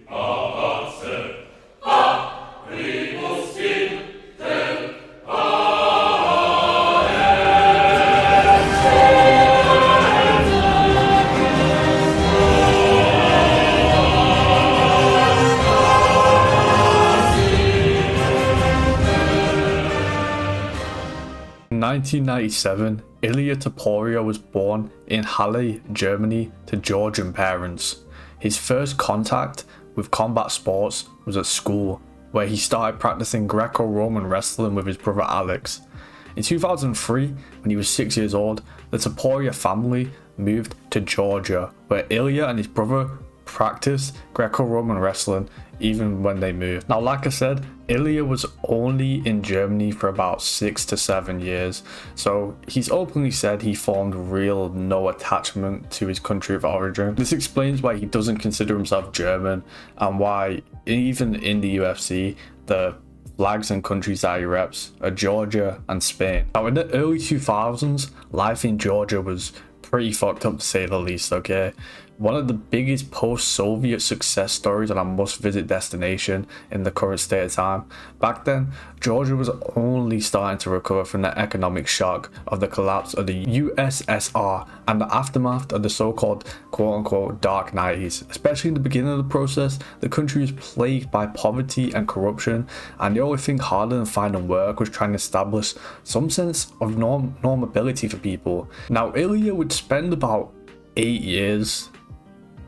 In 1997, Ilia Topuria was born in Halle, Germany to Georgian parents. His first contact with combat sports was at school, where he started practicing Greco-Roman wrestling with his brother Alex. In 2003, when he was 6 years old, the Topuria family moved to Georgia, where Ilia and his brother practiced Greco-Roman wrestling even when they moved. Now, like I said, Ilia was only in Germany for about 6 to 7 years, so he's openly said he formed real no attachment to his country of origin. This explains why he doesn't consider himself German, and why even in the UFC, the flags and countries that he reps are Georgia and Spain. Now, in the early 2000s, life in Georgia was pretty fucked up to say the least, okay? One of the biggest post-Soviet success stories and a must-visit destination in the current state of time. Back then, Georgia was only starting to recover from the economic shock of the collapse of the USSR and the aftermath of the so-called quote-unquote dark 90s. Especially in the beginning of the process, the country was plagued by poverty and corruption, and the only thing harder than finding work was trying to establish some sense of normability for people. Now, Ilia would spend about 8 years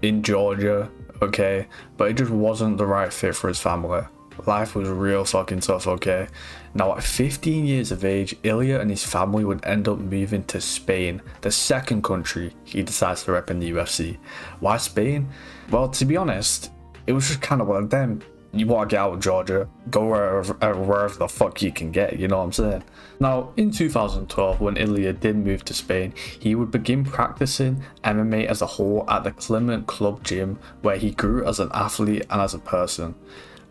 in Georgia, okay, but it just wasn't the right fit for his family. Life was real fucking tough, okay? Now, at 15 years of age, Ilia and his family would end up moving to Spain, the second country he decides to rep in the UFC. Why Spain? Well, to be honest, it was just kind of one of them. You want to get out of Georgia, go wherever the fuck you can get, you know what I'm saying? Now, in 2012, when Ilia did move to Spain, he would begin practicing MMA as a whole at the Clement Club gym, where he grew as an athlete and as a person.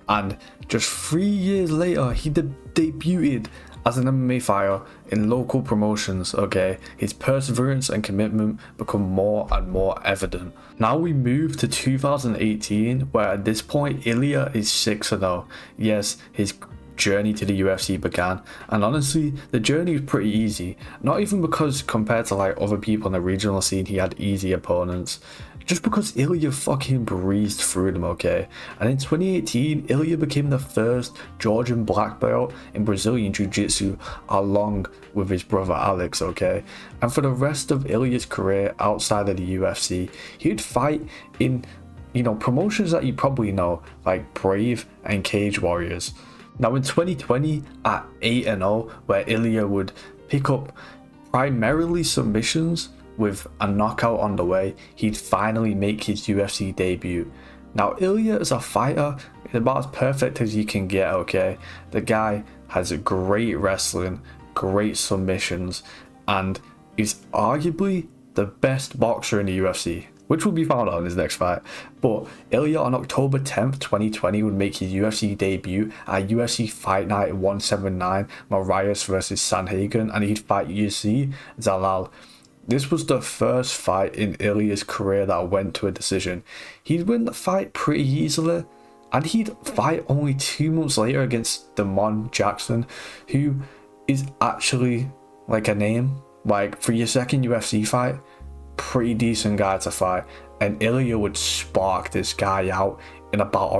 And just 3 years later, he debuted as an MMA fighter in local promotions, okay? His perseverance and commitment become more and more evident. Now we move to 2018, where at this point, Ilia is 6-0. Yes, his journey to the UFC began, and honestly, the journey was pretty easy. Not even because compared to like other people in the regional scene, he had easy opponents. Just because Ilia fucking breezed through them, okay? And in 2018, Ilia became the first Georgian black belt in Brazilian Jiu-Jitsu, along with his brother Alex, okay? And for the rest of Ilia's career outside of the UFC, he'd fight in, promotions that you probably know, like Brave and Cage Warriors. Now in 2020, at 8-0, where Ilia would pick up primarily submissions with a knockout on the way, he'd finally make his UFC debut. Now, Ilia as a fighter is about as perfect as you can get, okay? The guy has great wrestling, great submissions, and is arguably the best boxer in the UFC, which will be found out in his next fight. But Ilia on October 10th, 2020 would make his UFC debut at UFC Fight Night 179, Marias vs Sanhagen, and he'd fight UFC Zalal. This was the first fight in Ilia's career that went to a decision. He'd win the fight pretty easily, and he'd fight only 2 months later against Damon Jackson, who is actually like a name. Like, for your second UFC fight, pretty decent guy to fight. And Ilia would spark this guy out in about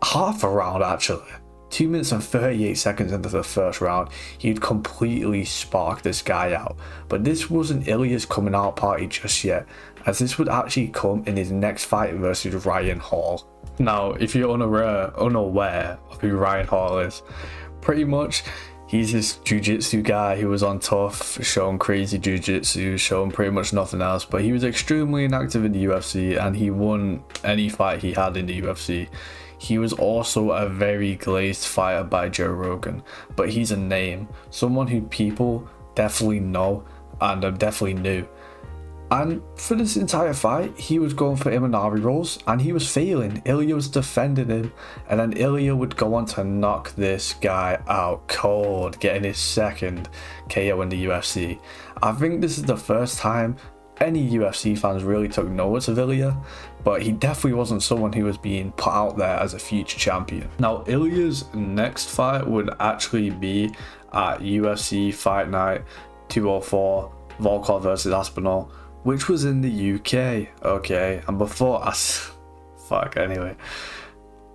half a round actually. 2 minutes and 38 seconds into the first round, he'd completely sparked this guy out. But this wasn't Ilia's coming out party just yet, as this would actually come in his next fight versus Ryan Hall. Now, if you're unaware of who Ryan Hall is, pretty much he's this jiu-jitsu guy who was on Tough, showing crazy jiu-jitsu, showing pretty much nothing else, but he was extremely inactive in the UFC, and he won any fight he had in the UFC. He was also a very glazed fighter by Joe Rogan, but he's a name, someone who people definitely know and definitely knew. And for this entire fight, he was going for Imanari rolls, and he was failing. Ilia was defending him, and then Ilia would go on to knock this guy out cold, getting his second KO in the UFC. I think this is the first time any UFC fans really took notice of Ilya, but he definitely wasn't someone who was being put out there as a future champion. Now, Ilya's next fight would actually be at UFC Fight Night 204, Volkov versus Aspinall, which was in the UK, okay? And before us,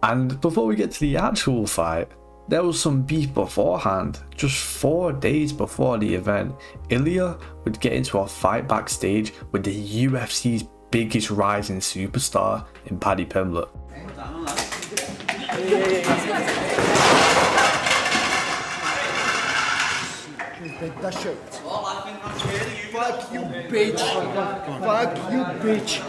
And before we get to the actual fight, there was some beef beforehand. Just 4 days before the event, Ilya would get into a fight backstage with the UFC's biggest rising superstar in Paddy Pimblett. That shirt. Fuck you, bitch. Fuck you, bitch.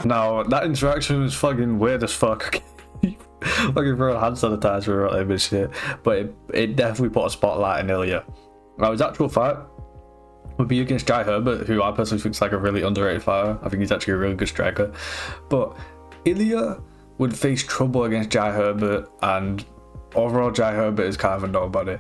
Now, that interaction was fucking weird as fuck. Fucking throwing hand sanitizer at him and shit. But it definitely put a spotlight on Ilya. Now, his actual fight would be against Jai Herbert, who I personally think is like a really underrated fighter. I think he's actually a really good striker. But Ilya would face trouble against Jai Herbert, and overall Jai Herbert is kind of a nobody.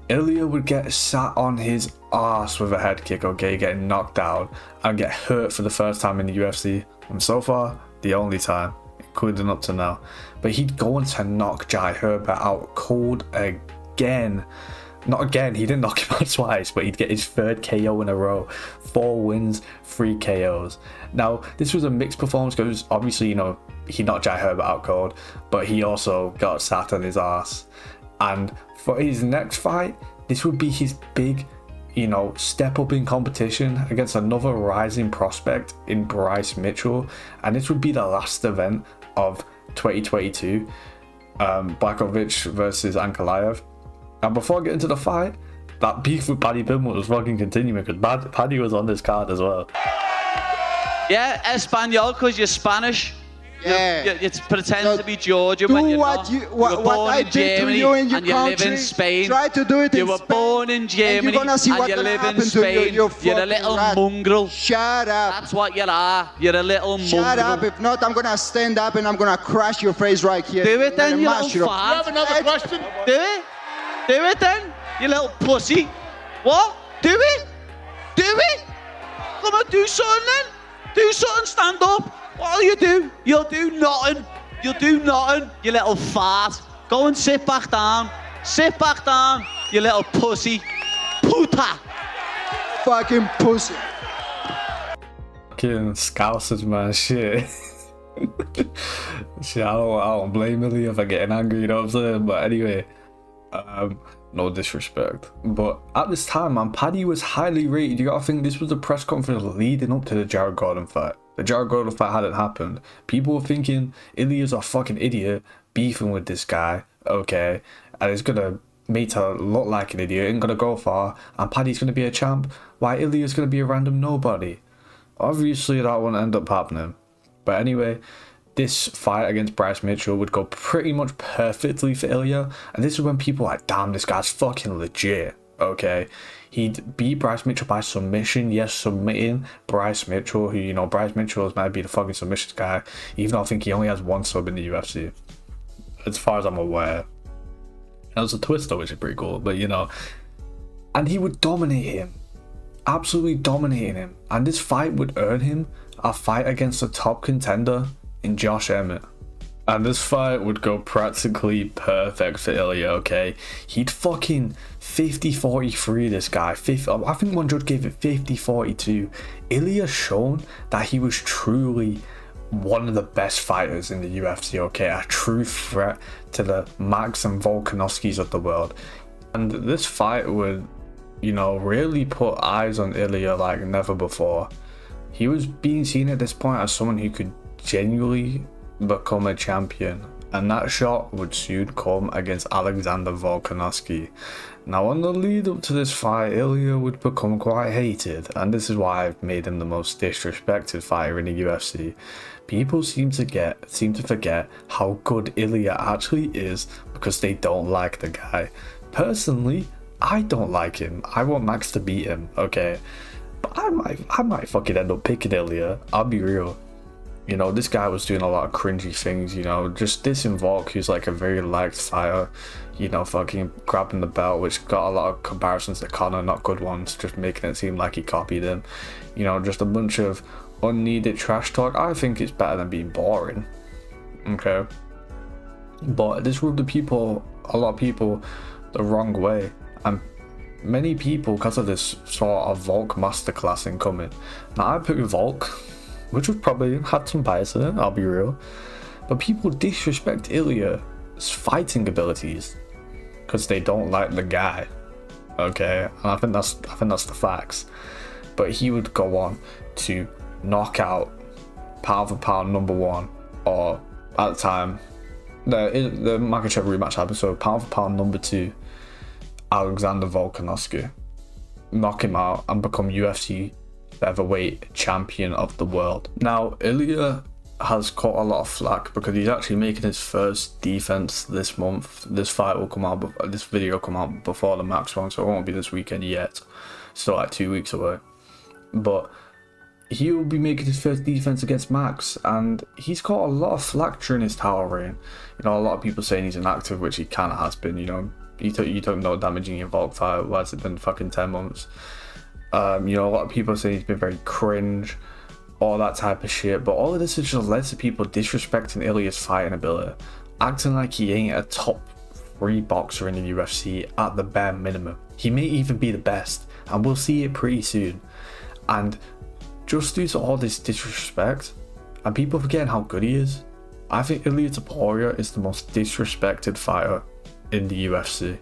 Ilya would get sat on his ass with a head kick, okay, getting knocked out and get hurt for the first time in the UFC, and so far the only time, including up to now. But he'd go on to knock Jai Herbert out cold again. Not again, he didn't knock him out twice, but he'd get his 3rd KO in a row. 4 wins, 3 KOs. Now, this was a mixed performance because obviously, you know, he knocked Jai Herbert out cold, but he also got sat on his ass. And for his next fight, this would be his big, you know, step up in competition against another rising prospect in Bryce Mitchell. And this would be the last event of 2022, Blachowicz versus Ankalaev. And before I get into the fight, that beef with Paddy Pimblett was fucking continuing because Paddy was on this card as well. Yeah, Espanol, because you're Spanish. Yeah. You pretend to be Georgian when you're not. You were born in Germany and you live in Spain. Try to do it in Spain. You were born in Germany and you live in Spain. You're a little mongrel. Shut up. That's what you are. You're a little mongrel. Shut up. If not, I'm gonna stand up and I'm gonna crash your face right here. Do it then, you little fart. You have another question? Do it. Do it then, you little pussy. What? Do it. Do it. Come on, do something then. Do something, stand up. What'll you do? You'll do nothing. You'll do nothing, you little fart. Go and sit back down. Sit back down, you little pussy. Puta. Fucking pussy. Fucking Scousers, man, shit. Shit, I don't blame Ilya for getting angry, you know what I'm saying? But anyway, no disrespect. But at this time, man, Paddy was highly rated. You gotta think this was the press conference leading up to the Jared Gordon fight. The Jared Gordon fight hadn't happened. People were thinking Ilya's a fucking idiot beefing with this guy, okay, and it's gonna make her look like an idiot, ain't gonna go far, and Paddy's gonna be a champ, while Ilya's gonna be a random nobody. Obviously that won't end up happening. But anyway, this fight against Bryce Mitchell would go pretty much perfectly for Ilya, and this is when people were like, damn, this guy's fucking legit, okay. He'd beat Bryce Mitchell by submission, yes, submitting Bryce Mitchell, who, you know, Bryce Mitchell might be the fucking submissions guy, even though I think he only has 1 sub in the UFC, as far as I'm aware. That was a twister, which is pretty cool, but you know, and he would dominate him, absolutely dominating him, and this fight would earn him a fight against a top contender in Josh Emmett. And this fight would go practically perfect for Ilya, okay? He'd fucking 50-43 this guy. I think one judge gave it 50-42. Ilya's shown that he was truly one of the best fighters in the UFC, okay? A true threat to the Max and Volkanovskis of the world. And this fight would, you know, really put eyes on Ilya like never before. He was being seen at this point as someone who could genuinely become a champion, and that shot would soon come against Alexander Volkanovski. Now, on the lead up to this fight, Ilya would become quite hated, and this is why I've made him the most disrespected fighter in the UFC. People seem to forget how good Ilya actually is because they don't like the guy. Personally, I don't like him. I want Max to beat him, okay? But I might fucking end up picking Ilya, I'll be real. You know, this guy was doing a lot of cringy things, you know, just dissing Volk, who's like a very liked fighter, you know, fucking grabbing the belt, which got a lot of comparisons to Conor, not good ones, just making it seem like he copied him. You know, just a bunch of unneeded trash talk. I think it's better than being boring. Okay. But this rubbed a lot of people the wrong way. And many people, because of this, saw a Volk masterclass incoming. Now, I picked Volk, which was probably had some bias in it, I'll be real. But people disrespect Ilya's fighting abilities because they don't like the guy. Okay, and I think that's the facts. But he would go on to knock out pound for pound #1, or at the time, the Makachev rematch happened, so pound for pound #2, Alexander Volkanovski, knock him out and become UFC featherweight champion of the world. Now, Ilya has caught a lot of flack because he's actually making his first defense this month. This video will come out before the Max one, so it won't be this weekend yet. Still like 2 weeks away. But he will be making his first defense against Max, and he's caught a lot of flack during his title reign. You know, a lot of people saying he's inactive, which he kind of has been. You know, you took no damage in your Volk fight. Why has it been fucking 10 months? You know, a lot of people say he's been very cringe, all that type of shit. But all of this has just led to people disrespecting Ilya's fighting ability, acting like he ain't a top 3 boxer in the UFC at the bare minimum. He may even be the best, and we'll see it pretty soon. And just due to all this disrespect, and people forgetting how good he is, I think Ilia Topuria is the most disrespected fighter in the UFC.